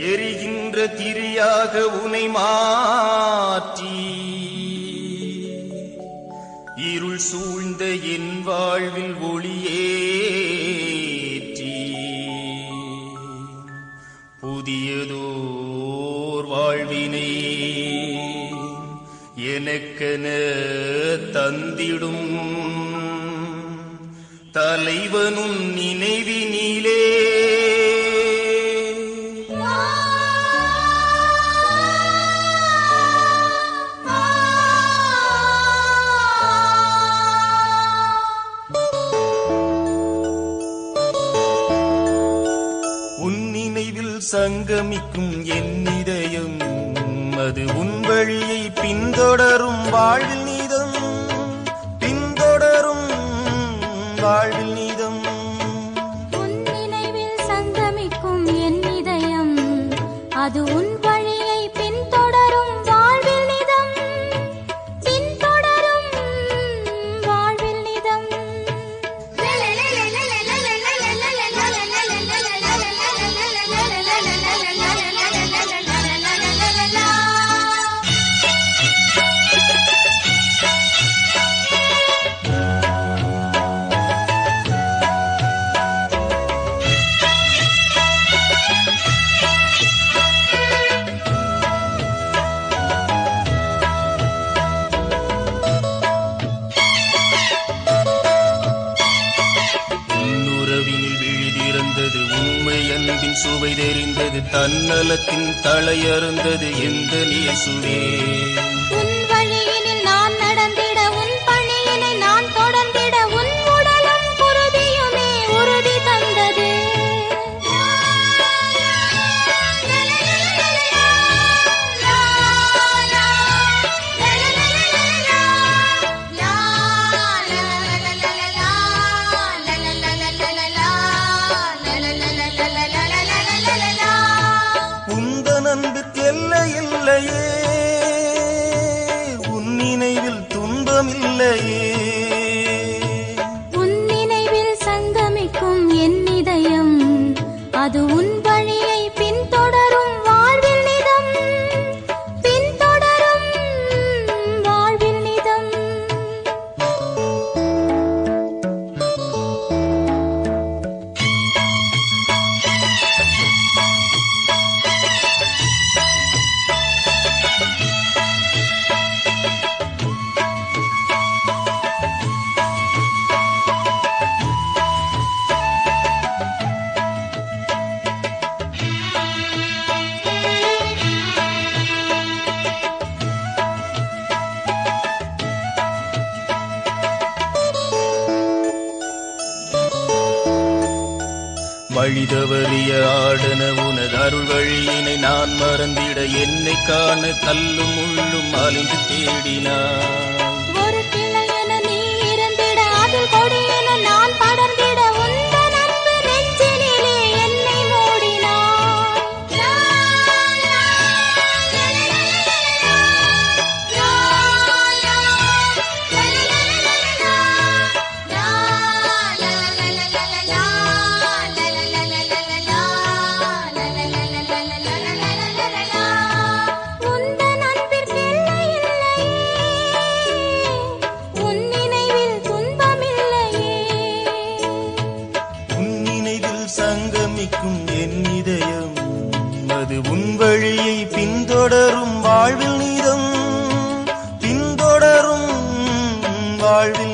எரிகின்ற திரியாக உனை மாற்றி இருள் சூழ்ந்த என் வாழ்வில் ஒளியேற்றி புதியதோர் வாழ்வினை எனக்கென தந்திடும் தலைவனும் நினைவினிலே உன் நினைவில் சங்கமிக்கும் என் இதயம் அது உன் வழியை பின்தொடரும் வாழ்வில் நீதம் பின்தொடரும் வாழ்வில் நீதம் உன் நினைவில் சங்கமிக்கும் என் இதயம் அது உன் வழியை பின்தொடரும் வாழ்வில் நீதம் பின்தொடரும் வாழ்வில் நீதம் அன்பின் சுவை தெரிந்தது தன்னலத்தின் தலையறுந்தது எந்த நேசுவே உன் வழியினில் நான் நடந்திட உன் பணியினை நான் தொடர்ந்திட உன் உடலும் குருதியுமே உறுதி தந்தது அன்பிற்கு எல்லை இல்லையே உன் நினைவில் துன்பம் இல்லையே உன் நினைவில் சங்கமிக்கும் என் இதயம் அது உன் வழியை பின்தொடரும் வாழ்வில் நிதம் பின்தொடரும் வாழ்வில் நிதம் வழிதவறிய ஆடன உனது அருள் வழியினை நான் மறந்திட என்னை காண கல்லும் முள்ளும் அலைந்து தேடினான் ஒரு கிளை என நீ இருந்திட அதில் கொடி என நான் படர்ந்திட உந்தன் அன்பு நெஞ்சினிலே என்னை சங்கமிக்கும் என் இதயம் அது உன் வழியை பின்தொடரும் வாழ்வில் நீதம் பின்தொடரும் வாழ்வில்